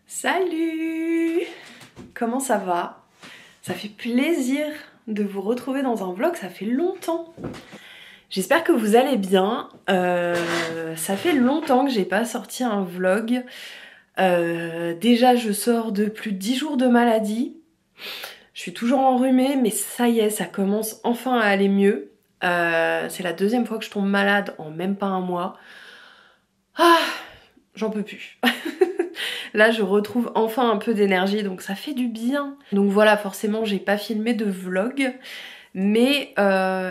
Salut! Comment ça va? Ça fait plaisir de vous retrouver dans un vlog, ça fait longtemps. J'espère que vous allez bien. Ça fait longtemps que j'ai pas sorti un vlog. Déjà je sors de plus de 10 jours de maladie. Je suis toujours enrhumée mais ça y est, ça commence enfin à aller mieux. C'est la deuxième fois que je tombe malade en même pas un mois. Ah, j'en peux plus. Là je retrouve enfin un peu d'énergie donc ça fait du bien. Donc voilà, forcément j'ai pas filmé de vlog. Mais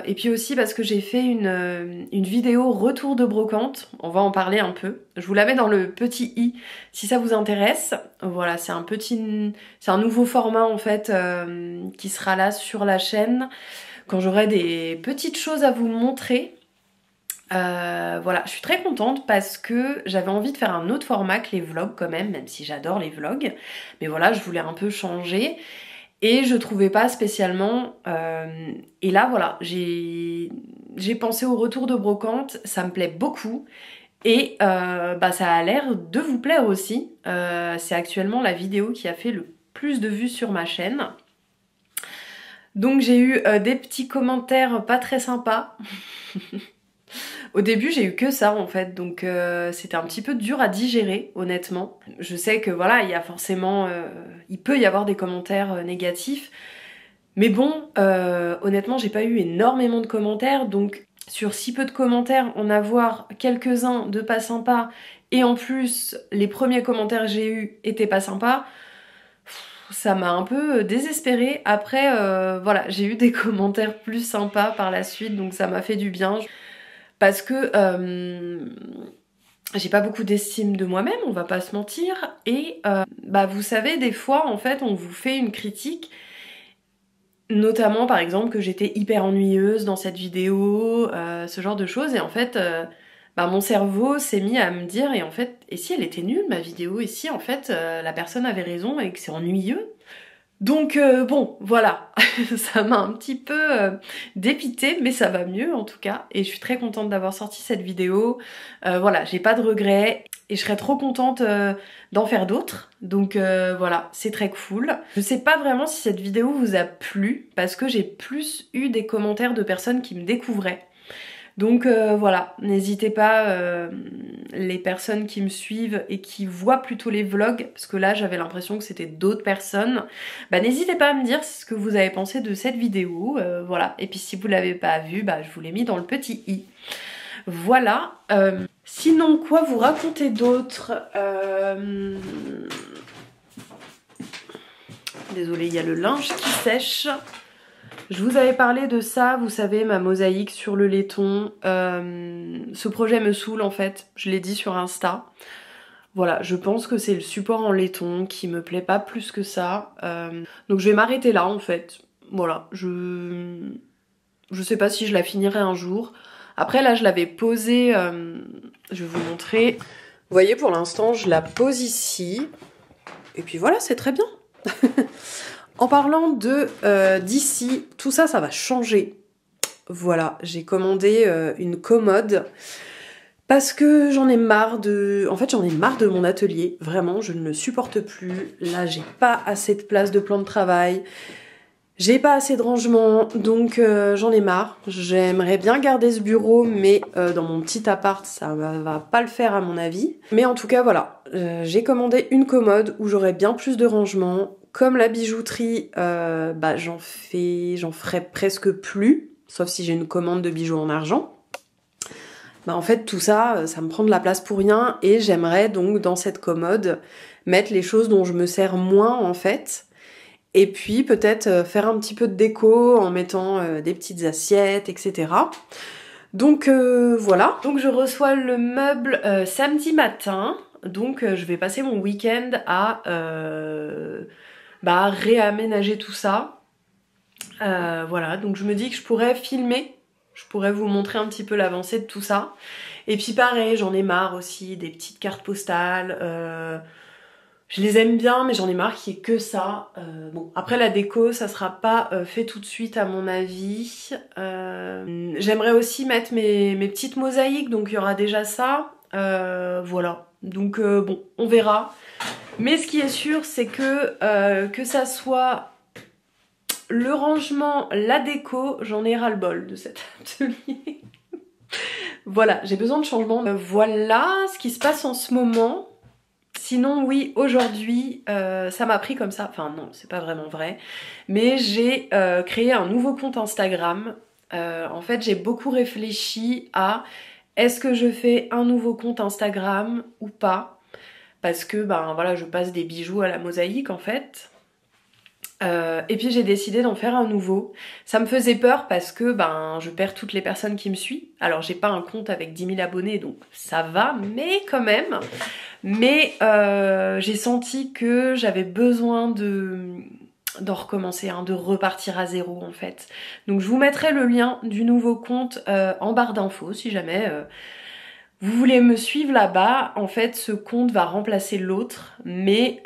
et puis aussi parce que j'ai fait une vidéo retour de brocante, on va en parler un peu. Je vous la mets dans le petit i si ça vous intéresse. Voilà, c'est un nouveau format en fait qui sera là sur la chaîne quand j'aurai des petites choses à vous montrer. Voilà, je suis très contente parce que j'avais envie de faire un autre format que les vlogs quand même si j'adore les vlogs. Mais voilà, je voulais un peu changer. Et je trouvais pas spécialement. Et là voilà, j'ai pensé au retour de brocante, ça me plaît beaucoup. Et ça a l'air de vous plaire aussi. C'est actuellement la vidéo qui a fait le plus de vues sur ma chaîne. Donc j'ai eu des petits commentaires pas très sympas. Au début j'ai eu que ça en fait, donc c'était un petit peu dur à digérer honnêtement. Je sais que voilà, il y a forcément, il peut y avoir des commentaires négatifs, mais bon, honnêtement j'ai pas eu énormément de commentaires, donc sur si peu de commentaires, en avoir quelques-uns de pas sympas, et en plus les premiers commentaires que j'ai eus étaient pas sympas, ça m'a un peu désespérée. Après voilà, j'ai eu des commentaires plus sympas par la suite, donc ça m'a fait du bien. Parce que j'ai pas beaucoup d'estime de moi-même, on va pas se mentir. Et vous savez, des fois, en fait, on vous fait une critique. Notamment, par exemple, que j'étais hyper ennuyeuse dans cette vidéo, ce genre de choses. Et en fait, mon cerveau s'est mis à me dire, et en fait, et si elle était nulle, ma vidéo? Et si, en fait, la personne avait raison et que c'est ennuyeux? Donc bon, voilà, ça m'a un petit peu dépitée, mais ça va mieux en tout cas, et je suis très contente d'avoir sorti cette vidéo. Voilà, j'ai pas de regrets, et je serais trop contente d'en faire d'autres, donc voilà, c'est très cool. Je sais pas vraiment si cette vidéo vous a plu, parce que j'ai plus eu des commentaires de personnes qui me découvraient. Donc voilà, n'hésitez pas, les personnes qui me suivent et qui voient plutôt les vlogs, parce que là j'avais l'impression que c'était d'autres personnes, n'hésitez pas à me dire ce que vous avez pensé de cette vidéo, voilà. Et puis si vous l'avez pas vue, je vous l'ai mis dans le petit i. Voilà, sinon quoi vous raconter d'autre? Désolée, il y a le linge qui sèche. Je vous avais parlé de ça, vous savez, ma mosaïque sur le laiton. Ce projet me saoule en fait, je l'ai dit sur Insta. Voilà, je pense que c'est le support en laiton qui me plaît pas plus que ça. Donc je vais m'arrêter là en fait. Voilà, je sais pas si je la finirai un jour. Après là je l'avais posée, je vais vous montrer. Vous voyez, pour l'instant je la pose ici. Et puis voilà, c'est très bien. En parlant de d'ici, tout ça, ça va changer. Voilà, j'ai commandé une commode parce que j'en ai marre de... En fait, j'en ai marre de mon atelier. Vraiment, je ne le supporte plus. Là, j'ai pas assez de place de plan de travail. J'ai pas assez de rangement, donc j'en ai marre. J'aimerais bien garder ce bureau, mais dans mon petit appart, ça va pas le faire à mon avis. Mais en tout cas, voilà. J'ai commandé une commode où j'aurai bien plus de rangement. Comme la bijouterie, j'en ferai presque plus, sauf si j'ai une commande de bijoux en argent. En fait, tout ça, ça me prend de la place pour rien, et j'aimerais donc dans cette commode mettre les choses dont je me sers moins en fait. Et puis peut-être faire un petit peu de déco en mettant des petites assiettes, etc. Donc voilà. Donc je reçois le meuble samedi matin. Donc je vais passer mon week-end à réaménager tout ça. Voilà, donc je me dis que je pourrais filmer. Je pourrais vous montrer un petit peu l'avancée de tout ça. Et puis pareil, j'en ai marre aussi des petites cartes postales. Je les aime bien, mais j'en ai marre qu'il n'y ait que ça. Bon, après la déco, ça sera pas fait tout de suite à mon avis. J'aimerais aussi mettre mes petites mosaïques, donc il y aura déjà ça. Voilà, donc bon, on verra. Mais ce qui est sûr, c'est que ça soit le rangement, la déco, j'en ai ras-le-bol de cet atelier. Voilà, j'ai besoin de changement. Voilà ce qui se passe en ce moment. Sinon oui, aujourd'hui, ça m'a pris comme ça. Enfin non, c'est pas vraiment vrai. Mais j'ai créé un nouveau compte Instagram. En fait, j'ai beaucoup réfléchi à est-ce que je fais un nouveau compte Instagram ou pas? Parce que ben voilà, je passe des bijoux à la mosaïque en fait. Et puis j'ai décidé d'en faire un nouveau. Ça me faisait peur parce que ben je perds toutes les personnes qui me suivent. Alors j'ai pas un compte avec 10 000 abonnés donc ça va, mais quand même. Mais j'ai senti que j'avais besoin d'en recommencer, de repartir à zéro en fait. Donc je vous mettrai le lien du nouveau compte en barre d'infos si jamais vous voulez me suivre là-bas. En fait ce compte va remplacer l'autre, mais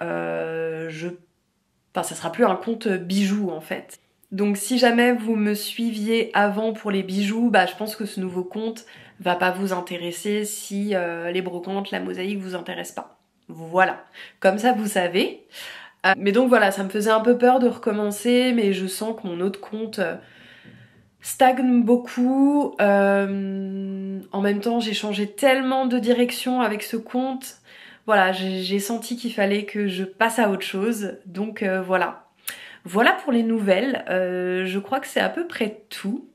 ça sera plus un compte bijoux en fait. Donc si jamais vous me suiviez avant pour les bijoux, bah je pense que ce nouveau compte va pas vous intéresser si les brocantes, la mosaïque vous intéressent pas. Voilà, comme ça vous savez. Mais donc voilà, ça me faisait un peu peur de recommencer, mais je sens que mon autre compte stagne beaucoup. En même temps, j'ai changé tellement de direction avec ce compte. Voilà, j'ai senti qu'il fallait que je passe à autre chose. Donc voilà. Voilà pour les nouvelles. Je crois que c'est à peu près tout.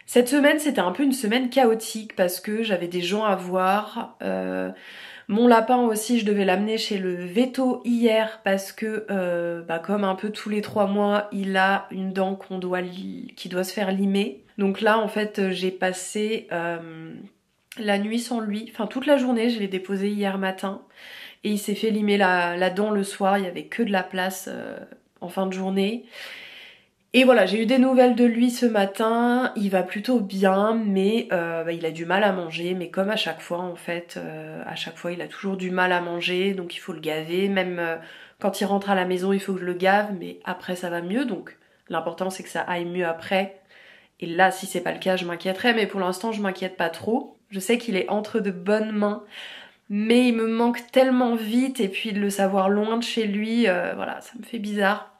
Cette semaine, c'était un peu une semaine chaotique parce que j'avais des gens à voir. Mon lapin aussi, je devais l'amener chez le veto hier parce que, comme un peu tous les 3 mois, il a une dent qui doit se faire limer. Donc là, en fait, j'ai passé la nuit sans lui. Enfin, toute la journée, je l'ai déposé hier matin. Et il s'est fait limer la dent le soir. Il y avait que de la place en fin de journée. Et voilà, j'ai eu des nouvelles de lui ce matin, il va plutôt bien, mais il a du mal à manger, mais comme à chaque fois en fait, à chaque fois il a toujours du mal à manger, donc il faut le gaver, même quand il rentre à la maison il faut que je le gave, mais après ça va mieux, donc l'important c'est que ça aille mieux après. Et là si c'est pas le cas je m'inquiéterais, mais pour l'instant je m'inquiète pas trop. Je sais qu'il est entre de bonnes mains, mais il me manque tellement vite, et puis de le savoir loin de chez lui, voilà, ça me fait bizarre.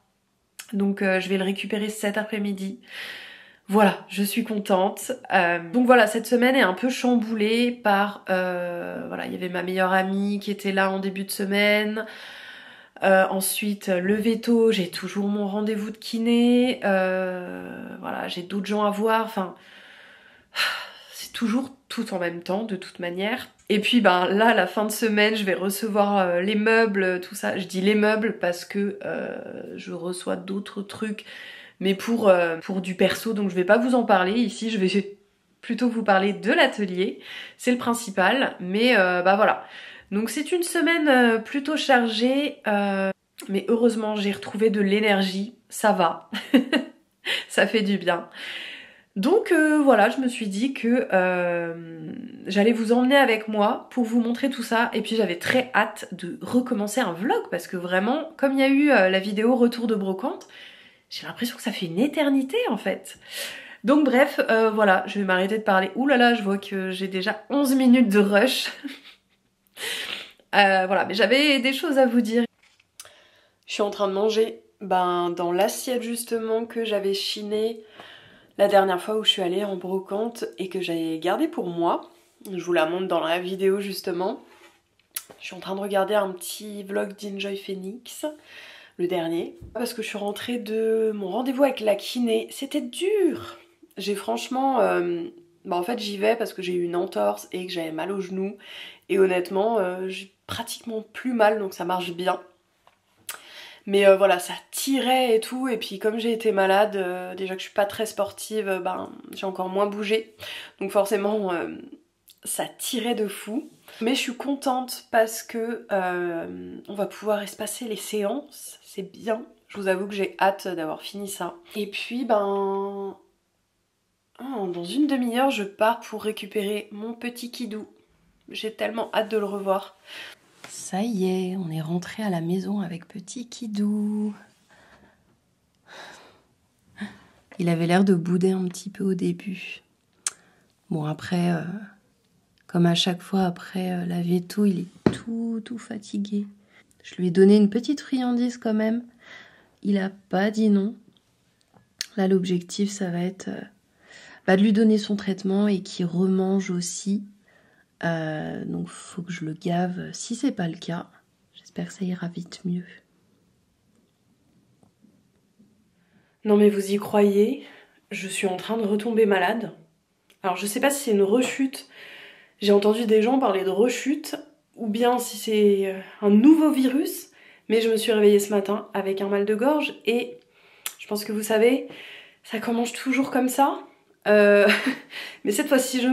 Donc je vais le récupérer cet après-midi. Voilà, je suis contente. Donc voilà, cette semaine est un peu chamboulée par... voilà, il y avait ma meilleure amie qui était là en début de semaine. Ensuite, le veto, j'ai toujours mon rendez-vous de kiné. Voilà, j'ai d'autres gens à voir. Enfin, c'est toujours tout en même temps, de toute manière. Et puis ben là, la fin de semaine, je vais recevoir les meubles, tout ça. Je dis les meubles parce que je reçois d'autres trucs, mais pour du perso, donc je vais pas vous en parler ici, je vais plutôt vous parler de l'atelier. C'est le principal, mais voilà. Donc c'est une semaine plutôt chargée, mais heureusement j'ai retrouvé de l'énergie, ça va. Ça fait du bien. Donc voilà, je me suis dit que j'allais vous emmener avec moi pour vous montrer tout ça. Et puis j'avais très hâte de recommencer un vlog parce que vraiment, comme il y a eu la vidéo retour de brocante, j'ai l'impression que ça fait une éternité en fait. Donc bref, voilà, je vais m'arrêter de parler. Ouh là là, je vois que j'ai déjà 11 minutes de rush. Voilà, mais j'avais des choses à vous dire. Je suis en train de manger dans l'assiette justement que j'avais chinée la dernière fois où je suis allée en brocante et que j'avais gardé pour moi. Je vous la montre dans la vidéo justement. Je suis en train de regarder un petit vlog d'Enjoy Phoenix, le dernier, parce que je suis rentrée de mon rendez-vous avec la kiné. C'était dur. J'ai franchement... en fait j'y vais parce que j'ai eu une entorse et que j'avais mal au genou. Et honnêtement, j'ai pratiquement plus mal, donc ça marche bien. Mais voilà, ça tirait et tout, et puis comme j'ai été malade, déjà que je suis pas très sportive, j'ai encore moins bougé. Donc forcément, ça tirait de fou. Mais je suis contente parce que on va pouvoir espacer les séances, c'est bien. Je vous avoue que j'ai hâte d'avoir fini ça. Et puis dans une demi-heure, je pars pour récupérer mon petit Kidou. J'ai tellement hâte de le revoir. Ça y est, on est rentré à la maison avec petit Kidou. Il avait l'air de bouder un petit peu au début. Bon après, Comme à chaque fois après la veto, il est tout fatigué. Je lui ai donné une petite friandise quand même. Il a pas dit non. Là, l'objectif, ça va être de lui donner son traitement et qu'il remange aussi. Donc, faut que je le gave si c'est pas le cas. J'espère que ça ira vite mieux. Non mais vous y croyez, je suis en train de retomber malade. Alors je sais pas si c'est une rechute, j'ai entendu des gens parler de rechute, ou bien si c'est un nouveau virus, mais je me suis réveillée ce matin avec un mal de gorge et je pense que vous savez, ça commence toujours comme ça. Mais cette fois-ci je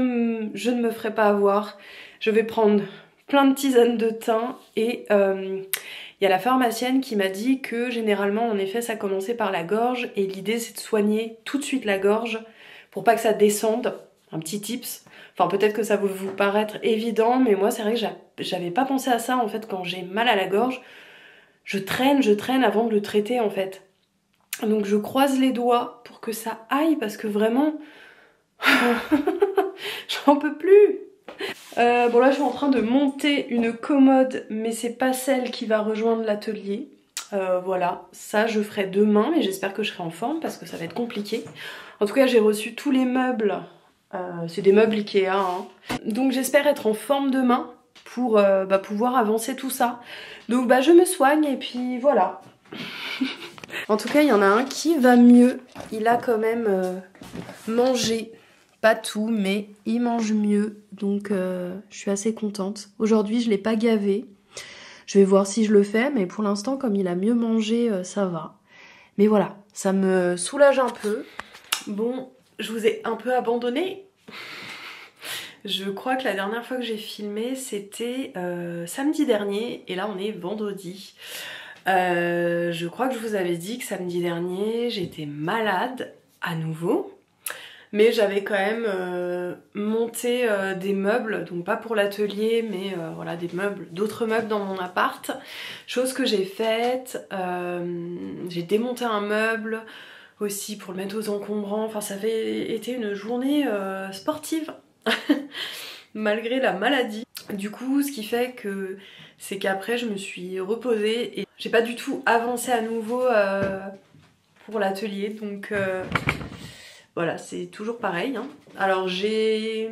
ne me ferai pas avoir, je vais prendre plein de tisanes de thym et il y a la pharmacienne qui m'a dit que généralement en effet ça commençait par la gorge et l'idée c'est de soigner tout de suite la gorge pour pas que ça descende. Un petit tips. Enfin peut-être que ça va vous paraître évident mais moi c'est vrai que j'avais pas pensé à ça en fait. Quand j'ai mal à la gorge je traîne avant de le traiter en fait. Donc je croise les doigts pour que ça aille parce que vraiment j'en peux plus. Bon là je suis en train de monter une commode mais c'est pas celle qui va rejoindre l'atelier. Voilà, ça je ferai demain mais j'espère que je serai en forme parce que ça va être compliqué. En tout cas j'ai reçu tous les meubles, c'est des meubles Ikea hein. Donc j'espère être en forme demain pour pouvoir avancer tout ça. Donc je me soigne et puis voilà. En tout cas il y en a un qui va mieux, il a quand même mangé. Pas tout, mais il mange mieux, donc je suis assez contente. Aujourd'hui, je l'ai pas gavé. Je vais voir si je le fais, mais pour l'instant, comme il a mieux mangé, ça va. Mais voilà, ça me soulage un peu. Bon, je vous ai un peu abandonné. Je crois que la dernière fois que j'ai filmé, c'était samedi dernier, et là on est vendredi. Je crois que je vous avais dit que samedi dernier, j'étais malade à nouveau. Mais j'avais quand même monté des meubles, donc pas pour l'atelier, mais voilà, des meubles, d'autres meubles dans mon appart. Chose que j'ai faite, j'ai démonté un meuble aussi pour le mettre aux encombrants. Enfin, ça avait été une journée sportive, malgré la maladie. Du coup, ce qui fait que c'est qu'après je me suis reposée et j'ai pas du tout avancé à nouveau pour l'atelier, donc... Voilà, c'est toujours pareil. Hein. Alors j'ai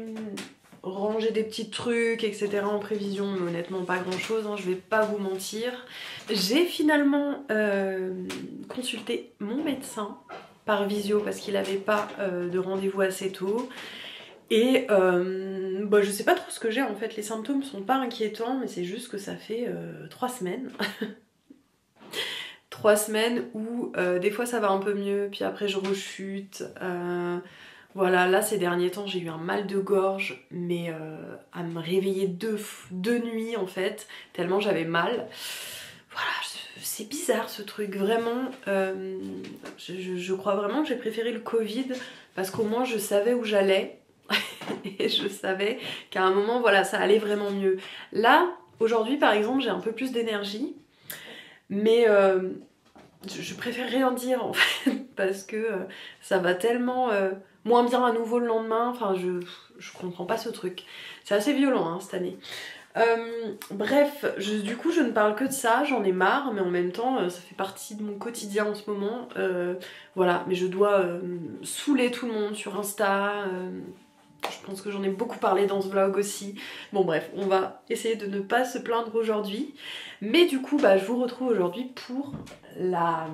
rangé des petits trucs, etc. en prévision, mais honnêtement pas grand chose, hein, je vais pas vous mentir. J'ai finalement consulté mon médecin par visio parce qu'il n'avait pas de rendez-vous assez tôt. Et je sais pas trop ce que j'ai en fait, les symptômes sont pas inquiétants, mais c'est juste que ça fait 3 semaines. 3 semaines où des fois ça va un peu mieux, puis après je rechute. Voilà, là ces derniers temps j'ai eu un mal de gorge, mais à me réveiller deux nuits en fait, tellement j'avais mal. Voilà, c'est bizarre ce truc, vraiment. Je crois vraiment que j'ai préféré le Covid parce qu'au moins je savais où j'allais et je savais qu'à un moment voilà ça allait vraiment mieux. Là, aujourd'hui par exemple j'ai un peu plus d'énergie, mais... je préfère rien dire en fait parce que ça va tellement moins bien à nouveau le lendemain, enfin je comprends pas ce truc. C'est assez violent hein, cette année. Bref, du coup je ne parle que de ça, j'en ai marre, mais en même temps ça fait partie de mon quotidien en ce moment. Voilà, mais je dois saouler tout le monde sur Insta. Je pense que j'en ai beaucoup parlé dans ce vlog aussi. Bon bref, on va essayer de ne pas se plaindre aujourd'hui. Mais du coup, je vous retrouve aujourd'hui pour la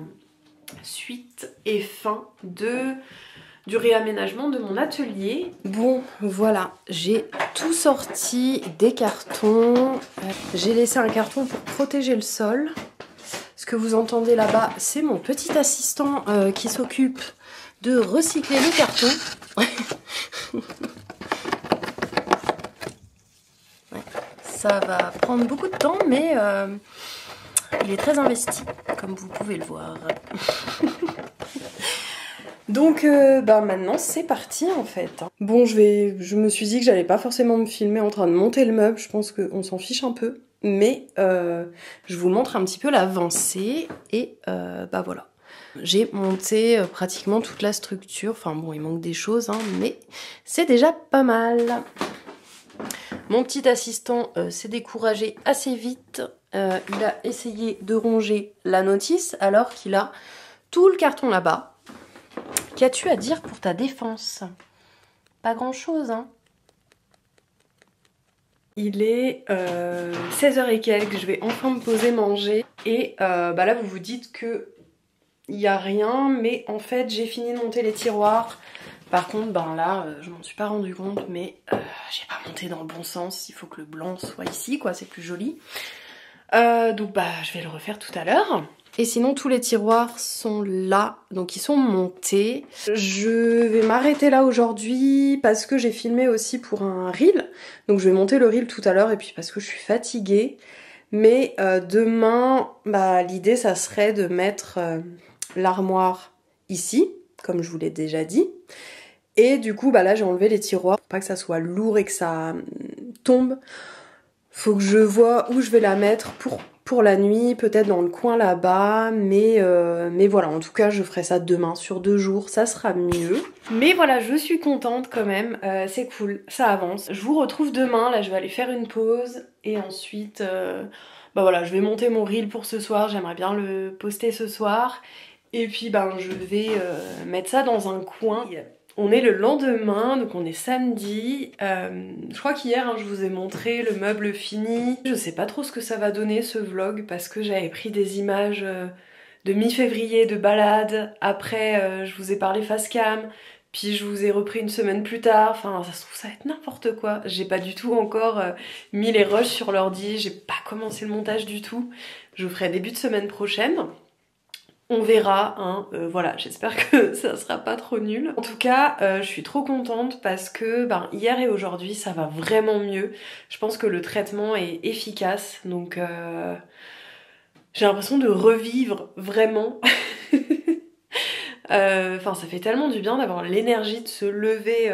suite et fin du réaménagement de mon atelier. Bon, voilà, j'ai tout sorti des cartons. J'ai laissé un carton pour protéger le sol. Ce que vous entendez là-bas, c'est mon petit assistant qui s'occupe de recycler les cartons. Ça va prendre beaucoup de temps, mais il est très investi, comme vous pouvez le voir. Donc maintenant c'est parti en fait. Bon, je me suis dit que j'allais pas forcément me filmer en train de monter le meuble, je pense qu'on s'en fiche un peu. Mais je vous montre un petit peu l'avancée et voilà. J'ai monté pratiquement toute la structure, enfin bon il manque des choses hein, mais c'est déjà pas mal. Mon petit assistant s'est découragé assez vite. Il a essayé de ronger la notice alors qu'il a tout le carton là-bas. Qu'as-tu à dire pour ta défense? Pas grand-chose, hein. Il est 16h et quelques, je vais enfin me poser manger. Et bah là vous vous dites que il n'y a rien, mais en fait j'ai fini de monter les tiroirs. Par contre, ben là, je m'en suis pas rendu compte, mais j'ai pas monté dans le bon sens. Il faut que le blanc soit ici, quoi, c'est plus joli. Donc bah je vais le refaire tout à l'heure. Et sinon tous les tiroirs sont là, donc ils sont montés. Je vais m'arrêter là aujourd'hui parce que j'ai filmé aussi pour un reel. Donc je vais monter le reel tout à l'heure et puis parce que je suis fatiguée. Mais demain, bah, l'idée ça serait de mettre l'armoire ici, comme je vous l'ai déjà dit. Et du coup bah là j'ai enlevé les tiroirs pour pas que ça soit lourd et que ça tombe. Faut que je vois où je vais la mettre pour la nuit, peut-être dans le coin là-bas, mais voilà, en tout cas je ferai ça demain, sur 2 jours, ça sera mieux. Mais voilà, je suis contente quand même, c'est cool, ça avance. Je vous retrouve demain, là je vais aller faire une pause, et ensuite, bah voilà, je vais monter mon reel pour ce soir, j'aimerais bien le poster ce soir, et puis ben je vais mettre ça dans un coin. On est le lendemain, donc on est samedi. Je crois qu'hier, hein, je vous ai montré le meuble fini. Je sais pas trop ce que ça va donner ce vlog parce que j'avais pris des images de mi-février de balade. Après, je vous ai parlé face cam. Puis je vous ai repris une semaine plus tard. Enfin, ça se trouve, ça va être n'importe quoi. J'ai pas du tout encore mis les rushs sur l'ordi. J'ai pas commencé le montage du tout. Je vous ferai début de semaine prochaine. On verra, hein, voilà, j'espère que ça sera pas trop nul. En tout cas, je suis trop contente parce que ben, hier et aujourd'hui, ça va vraiment mieux. Je pense que le traitement est efficace, donc j'ai l'impression de revivre vraiment. Enfin, ça fait tellement du bien d'avoir l'énergie de se lever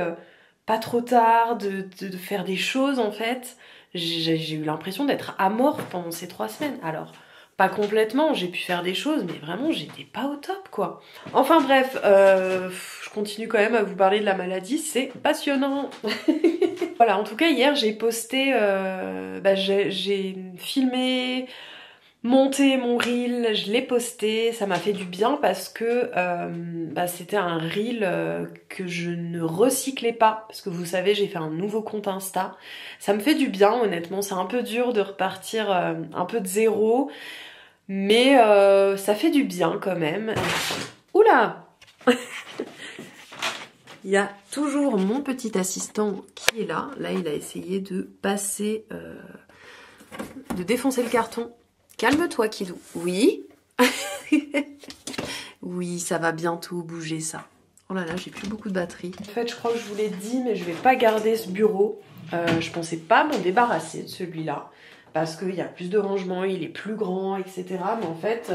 pas trop tard, de faire des choses en fait. J'ai eu l'impression d'être amorphe pendant ces 3 semaines. Alors, pas complètement, j'ai pu faire des choses, mais vraiment j'étais pas au top quoi. Enfin bref, je continue quand même à vous parler de la maladie, c'est passionnant. Voilà, en tout cas hier j'ai posté, bah, j'ai filmé, monté mon reel, je l'ai posté, ça m'a fait du bien parce que bah, c'était un reel que je ne recyclais pas, parce que vous savez j'ai fait un nouveau compte Insta. Ça me fait du bien honnêtement, c'est un peu dur de repartir un peu de zéro, mais ça fait du bien quand même. Oula. Il y a toujours mon petit assistant qui est là. Là il a essayé de passer, de défoncer le carton. Calme-toi, Kidou. Oui. Oui, ça va bientôt bouger, ça. Oh là là, j'ai plus beaucoup de batterie. En fait, je crois que je vous l'ai dit, mais je vais pas garder ce bureau. Je pensais pas m'en débarrasser de celui-là. Parce qu'il y a plus de rangement, il est plus grand, etc. Mais en fait,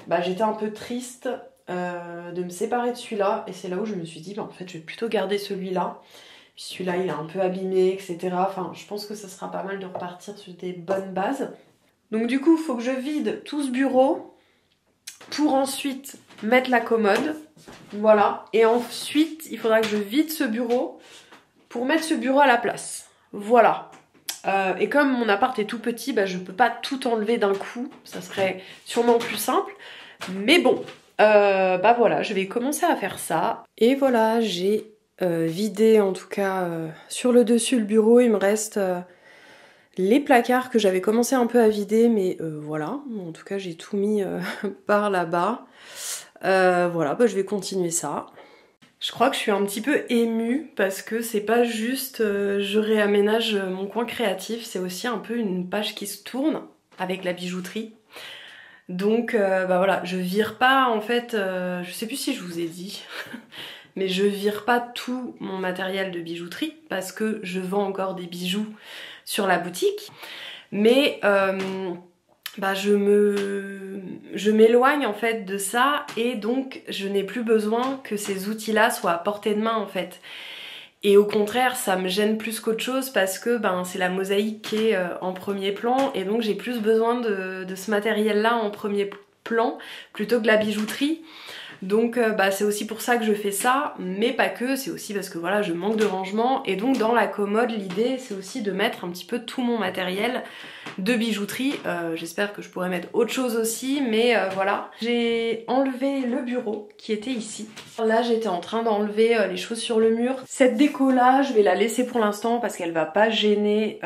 bah, j'étais un peu triste de me séparer de celui-là. Et c'est là où je me suis dit, bah, en fait, je vais plutôt garder celui-là. Puis celui-là, il est un peu abîmé, etc. Enfin, je pense que ça sera pas mal de repartir sur des bonnes bases. Donc du coup, il faut que je vide tout ce bureau pour ensuite mettre la commode. Voilà. Et ensuite, il faudra que je vide ce bureau pour mettre ce bureau à la place. Voilà. Et comme mon appart est tout petit, bah, je peux pas tout enlever d'un coup. Ça serait sûrement plus simple. Mais bon, bah voilà, je vais commencer à faire ça. Et voilà, j'ai vidé en tout cas sur le dessus le bureau. Il me reste... les placards que j'avais commencé un peu à vider, mais voilà, en tout cas j'ai tout mis par là-bas. Voilà, bah, je vais continuer ça. Je crois que je suis un petit peu émue parce que c'est pas juste je réaménage mon coin créatif, c'est aussi un peu une page qui se tourne avec la bijouterie. Donc bah voilà, je vire pas en fait, je sais plus si je vous ai dit, mais je vire pas tout mon matériel de bijouterie parce que je vends encore des bijoux sur la boutique, mais bah je m'éloigne en fait de ça et donc je n'ai plus besoin que ces outils-là soient à portée de main en fait. Et au contraire, ça me gêne plus qu'autre chose parce que ben, c'est la mosaïque qui est en premier plan et donc j'ai plus besoin de ce matériel-là en premier plan plutôt que de la bijouterie. Donc c'est aussi pour ça que je fais ça, mais pas que, c'est aussi parce que voilà, je manque de rangement. Et donc dans la commode, l'idée c'est aussi de mettre un petit peu tout mon matériel de bijouterie. J'espère que je pourrais mettre autre chose aussi, mais voilà. J'ai enlevé le bureau qui était ici. Là j'étais en train d'enlever les choses sur le mur. Cette déco là, je vais la laisser pour l'instant parce qu'elle va pas gêner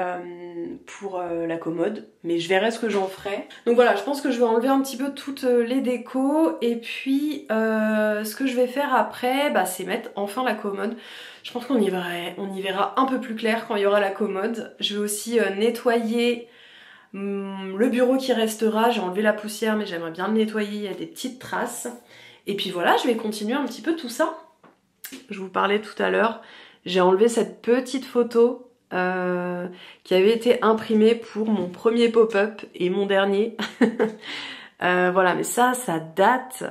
pour la commode, mais je verrai ce que j'en ferai. Donc voilà, je pense que je vais enlever un petit peu toutes les décos et puis ce que je vais faire après, c'est mettre enfin la commode. Je pense qu'on y verra un peu plus clair quand il y aura la commode. Je vais aussi nettoyer le bureau qui restera. J'ai enlevé la poussière mais j'aimerais bien le nettoyer, il y a des petites traces. Et puis voilà, je vais continuer un petit peu tout ça. Je vous parlais tout à l'heure, j'ai enlevé cette petite photo qui avait été imprimée pour mon premier pop-up et mon dernier. Voilà, mais ça date.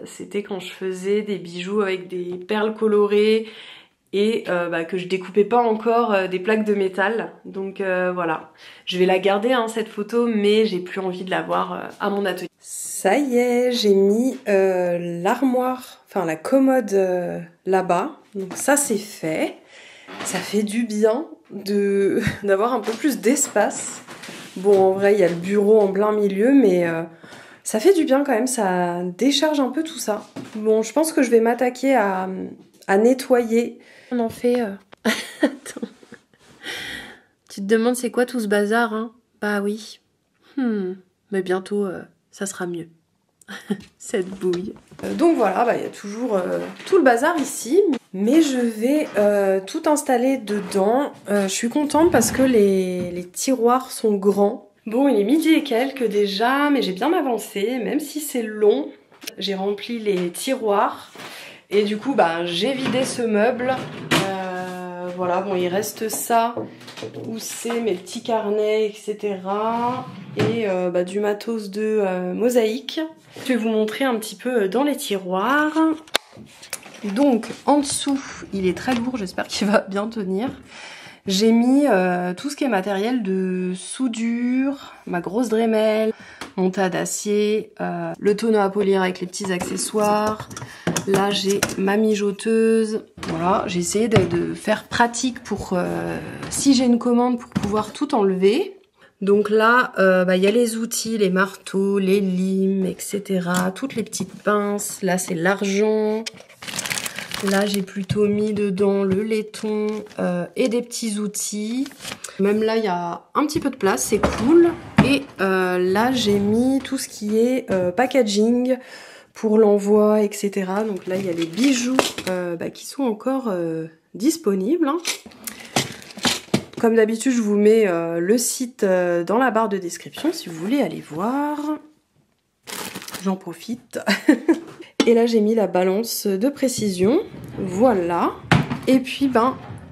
C'était quand je faisais des bijoux avec des perles colorées et que je découpais pas encore des plaques de métal. Donc voilà, je vais la garder cette photo, mais j'ai plus envie de la voir à mon atelier. Ça y est, j'ai mis l'armoire, enfin la commode là-bas. Donc ça c'est fait. Ça fait du bien d'avoir un peu plus d'espace. Bon, en vrai, il y a le bureau en plein milieu, mais ça fait du bien quand même, ça décharge un peu tout ça. Bon, je pense que je vais m'attaquer à nettoyer. On en fait... Attends. Tu te demandes c'est quoi tout ce bazar, hein? Bah oui. Mais bientôt, ça sera mieux. Cette bouille. Donc voilà, il y a toujours tout le bazar ici. Mais je vais tout installer dedans. Je suis contente parce que les tiroirs sont grands. Bon, il est midi et quelques déjà, mais j'ai bien avancé, même si c'est long. J'ai rempli les tiroirs et du coup, j'ai vidé ce meuble. Voilà, bon, il reste ça, où c'est mes petits carnets, etc. Et du matos de mosaïque. Je vais vous montrer un petit peu dans les tiroirs. Donc, en dessous, il est très lourd, j'espère qu'il va bien tenir. J'ai mis tout ce qui est matériel de soudure, ma grosse Dremel, mon tas d'acier, le tonneau à polir avec les petits accessoires. Là, j'ai ma mijoteuse. Voilà, j'ai essayé de faire pratique pour, si j'ai une commande, pour pouvoir tout enlever. Donc là, y a les outils, les marteaux, les limes, etc. Toutes les petites pinces. Là, c'est l'argent. Là, j'ai plutôt mis dedans le laiton et des petits outils. Même là, il y a un petit peu de place, c'est cool. Et là, j'ai mis tout ce qui est packaging pour l'envoi, etc. Donc là, il y a les bijoux qui sont encore disponibles. Hein. Comme d'habitude, je vous mets le site dans la barre de description si vous voulez aller voir. J'en profite. Et là, j'ai mis la balance de précision. Voilà. Et puis,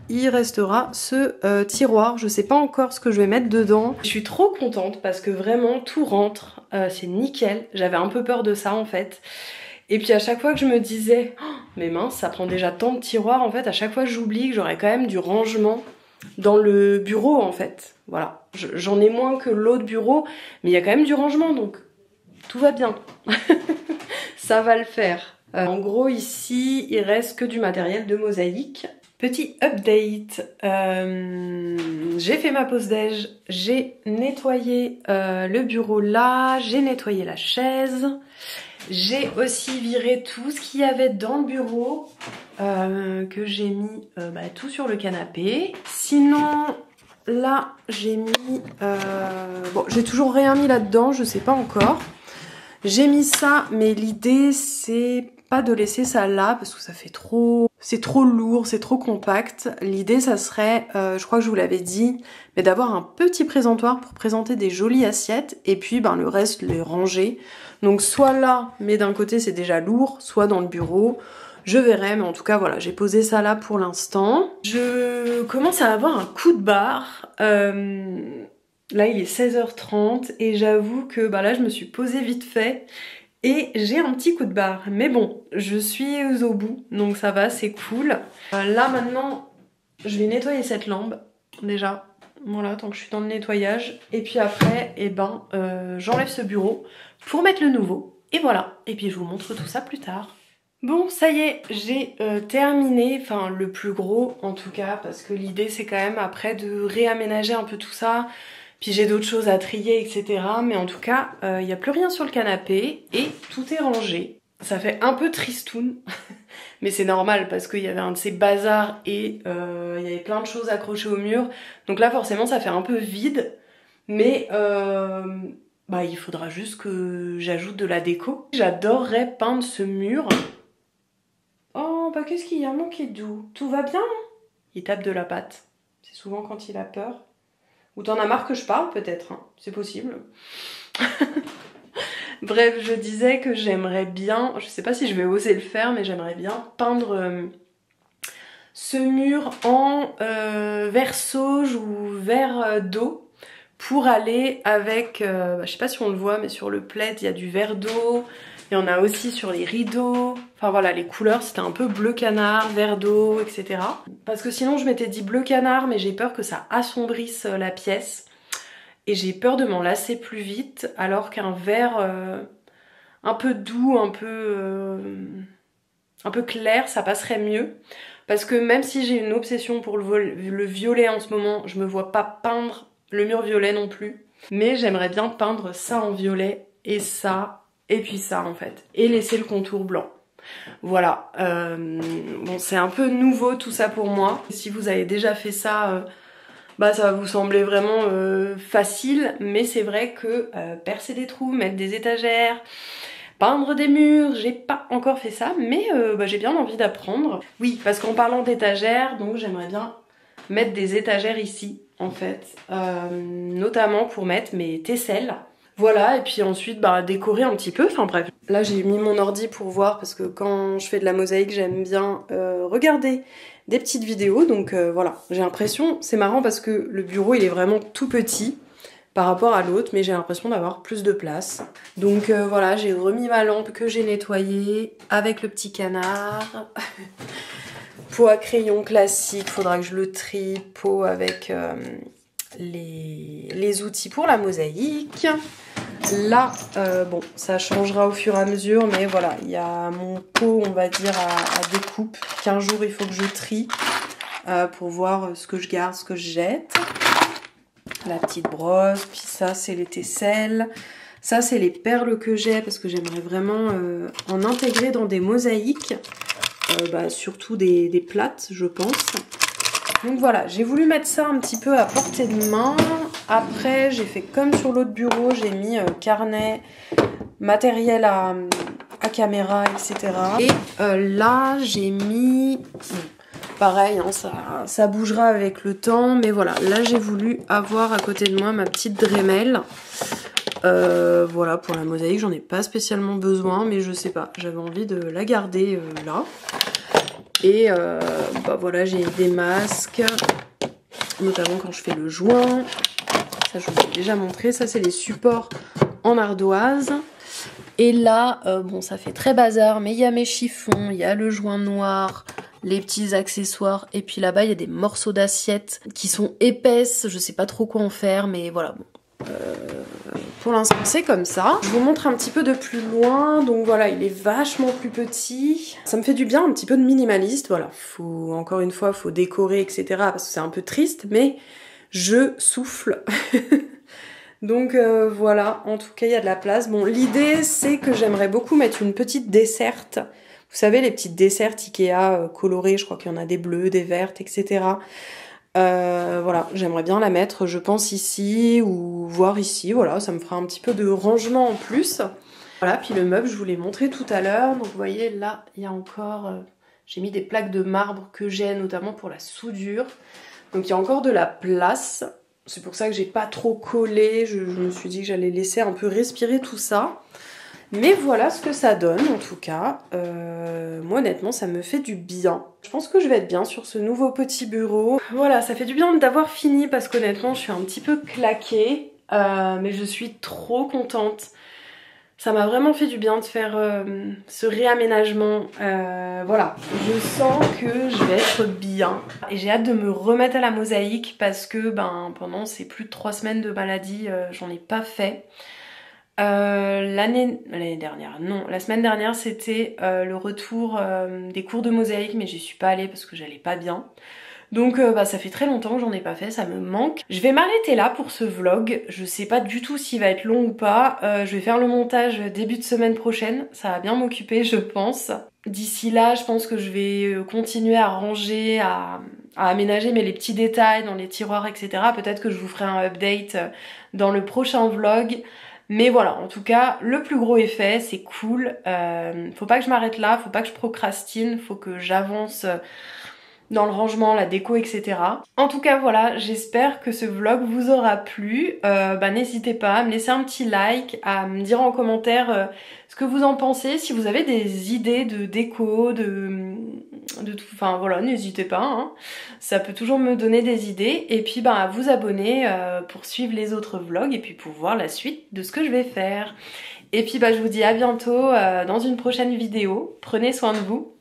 il restera ce tiroir. Je sais pas encore ce que je vais mettre dedans. Je suis trop contente parce que vraiment, tout rentre. C'est nickel. J'avais un peu peur de ça, en fait. Et puis, à chaque fois que je me disais, oh, mais mince, ça prend déjà tant de tiroirs. En fait, à chaque fois, j'oublie que j'aurais quand même du rangement dans le bureau, en fait. Voilà. J'en ai moins que l'autre bureau, mais il y a quand même du rangement, donc tout va bien. Ça va le faire. En gros, ici, il reste que du matériel de mosaïque. Petit update. J'ai fait ma pause déj. J'ai nettoyé le bureau là. J'ai nettoyé la chaise. J'ai aussi viré tout ce qu'il y avait dans le bureau. Que j'ai mis tout sur le canapé. Sinon, là, j'ai mis... bon, j'ai toujours rien mis là-dedans. Je sais pas encore. J'ai mis ça, mais l'idée c'est pas de laisser ça là parce que ça fait trop... C'est trop lourd, c'est trop compact. L'idée ça serait, je crois que je vous l'avais dit, mais d'avoir un petit présentoir pour présenter des jolies assiettes et puis le reste les ranger. Donc soit là, mais d'un côté c'est déjà lourd, soit dans le bureau. Je verrai, mais en tout cas voilà, j'ai posé ça là pour l'instant. Je commence à avoir un coup de barre. Là il est 16h30 et j'avoue que là je me suis posée vite fait et j'ai un petit coup de barre. Mais bon, je suis au bout donc ça va, c'est cool. Là maintenant je vais nettoyer cette lampe déjà. Voilà, tant que je suis dans le nettoyage. Et puis après, j'enlève ce bureau pour mettre le nouveau. Et voilà, et puis je vous montre tout ça plus tard. Bon, ça y est, j'ai terminé, enfin le plus gros en tout cas, parce que l'idée c'est quand même après de réaménager un peu tout ça. Puis j'ai d'autres choses à trier, etc. Mais en tout cas, il n'y a plus rien sur le canapé et tout est rangé. Ça fait un peu tristoun, mais c'est normal parce qu'il y avait un de ces bazars et il y avait plein de choses accrochées au mur. Donc là forcément ça fait un peu vide, mais bah, il faudra juste que j'ajoute de la déco. J'adorerais peindre ce mur. Oh bah qu'est-ce qu'il y a, mon kidou? Tout va bien? Il tape de la patte. C'est souvent quand il a peur. Ou t'en as marre que je parle peut-être, hein. C'est possible. Bref, je disais que j'aimerais bien, je sais pas si je vais oser le faire, mais j'aimerais bien peindre ce mur en vert sauge ou vert d'eau pour aller avec, je sais pas si on le voit, mais sur le plaid il y a du vert d'eau, il y en a aussi sur les rideaux, enfin voilà, les couleurs c'était un peu bleu canard, vert d'eau, etc. Parce que sinon je m'étais dit bleu canard, mais j'ai peur que ça assombrisse la pièce. Et j'ai peur de m'en lasser plus vite, alors qu'un vert un peu doux, un peu clair, ça passerait mieux. Parce que même si j'ai une obsession pour le violet en ce moment, je me vois pas peindre le mur violet non plus. Mais j'aimerais bien peindre ça en violet, et ça, et puis ça en fait. Et laisser le contour blanc. Voilà, bon c'est un peu nouveau tout ça pour moi. Si vous avez déjà fait ça... bah ça va vous sembler vraiment facile, mais c'est vrai que percer des trous, mettre des étagères, peindre des murs, j'ai pas encore fait ça, mais bah, j'ai bien envie d'apprendre. Oui, parce qu'en parlant d'étagères, donc j'aimerais bien mettre des étagères ici, en fait, notamment pour mettre mes tesselles. Voilà, et puis ensuite bah, décorer un petit peu, enfin bref. Là j'ai mis mon ordi pour voir, parce que quand je fais de la mosaïque, j'aime bien regarder des petites vidéos, donc voilà. J'ai l'impression, c'est marrant parce que le bureau il est vraiment tout petit par rapport à l'autre, mais j'ai l'impression d'avoir plus de place. Donc voilà, j'ai remis ma lampe que j'ai nettoyée avec le petit canard. Pot à crayon classique, faudra que je le trie, pot avec... les outils pour la mosaïque. Là, bon, ça changera au fur et à mesure, mais voilà, il y a mon pot, on va dire, à découpe, qu'un jour il faut que je trie pour voir ce que je garde, ce que je jette. La petite brosse, puis ça c'est les tesselles. Ça c'est les perles que j'ai parce que j'aimerais vraiment en intégrer dans des mosaïques, bah, surtout des plates, je pense. Donc voilà, j'ai voulu mettre ça un petit peu à portée de main. Après, j'ai fait comme sur l'autre bureau, j'ai mis carnet, matériel à caméra, etc. Et là, j'ai mis... pareil, hein, ça bougera avec le temps, mais voilà. Là, j'ai voulu avoir à côté de moi ma petite Dremel. Voilà, pour la mosaïque, j'en ai pas spécialement besoin, mais je sais pas, j'avais envie de la garder là. Et bah voilà, j'ai des masques, notamment quand je fais le joint. Ça, je vous ai déjà montré. Ça, c'est les supports en ardoise. Et là, bon, ça fait très bazar, mais il y a mes chiffons, il y a le joint noir, les petits accessoires. Et puis là-bas, il y a des morceaux d'assiettes qui sont épaisses. Je sais pas trop quoi en faire, mais voilà, bon. Pour l'instant c'est comme ça. Je vous montre un petit peu de plus loin. Donc voilà, il est vachement plus petit. Ça me fait du bien, un petit peu de minimaliste. Voilà, encore une fois, faut décorer, etc. parce que c'est un peu triste, mais je souffle. Donc voilà, en tout cas il y a de la place. Bon, l'idée c'est que j'aimerais beaucoup mettre une petite desserte. Vous savez, les petites desserts Ikea colorées, je crois qu'il y en a des bleues, des vertes, etc. Voilà, j'aimerais bien la mettre, je pense ici ou voir ici, voilà, ça me fera un petit peu de rangement en plus. Voilà, puis le meuble, je vous l'ai montré tout à l'heure, donc vous voyez là, il y a encore, j'ai mis des plaques de marbre que j'ai notamment pour la soudure, donc il y a encore de la place, c'est pour ça que j'ai pas trop collé, je me suis dit que j'allais laisser un peu respirer tout ça. Mais voilà ce que ça donne en tout cas. Moi honnêtement ça me fait du bien. Je pense que je vais être bien sur ce nouveau petit bureau. Voilà, ça fait du bien d'avoir fini parce qu'honnêtement je suis un petit peu claquée. Mais je suis trop contente. Ça m'a vraiment fait du bien de faire ce réaménagement. Voilà, je sens que je vais être bien. Et j'ai hâte de me remettre à la mosaïque parce que ben, pendant ces plus de 3 semaines de maladie, j'en ai pas fait. L'année dernière, non, la semaine dernière c'était le retour des cours de mosaïque, mais j'y suis pas allée parce que j'allais pas bien. Donc bah, ça fait très longtemps que j'en ai pas fait, ça me manque. Je vais m'arrêter là pour ce vlog, je sais pas du tout s'il va être long ou pas. Je vais faire le montage début de semaine prochaine, ça va bien m'occuper je pense. D'ici là je pense que je vais continuer à ranger, à aménager mais les petits détails dans les tiroirs etc. Peut-être que je vous ferai un update dans le prochain vlog. Mais voilà, en tout cas, le plus gros effet, c'est cool. Faut pas que je m'arrête là, faut pas que je procrastine, faut que j'avance dans le rangement, la déco, etc. En tout cas, voilà, j'espère que ce vlog vous aura plu. N'hésitez pas à me laisser un petit like, à me dire en commentaire ce que vous en pensez, si vous avez des idées de déco, de tout, enfin voilà, n'hésitez pas, hein. Ça peut toujours me donner des idées. Et puis à vous abonner pour suivre les autres vlogs et puis pour voir la suite de ce que je vais faire. Et puis je vous dis à bientôt dans une prochaine vidéo. Prenez soin de vous.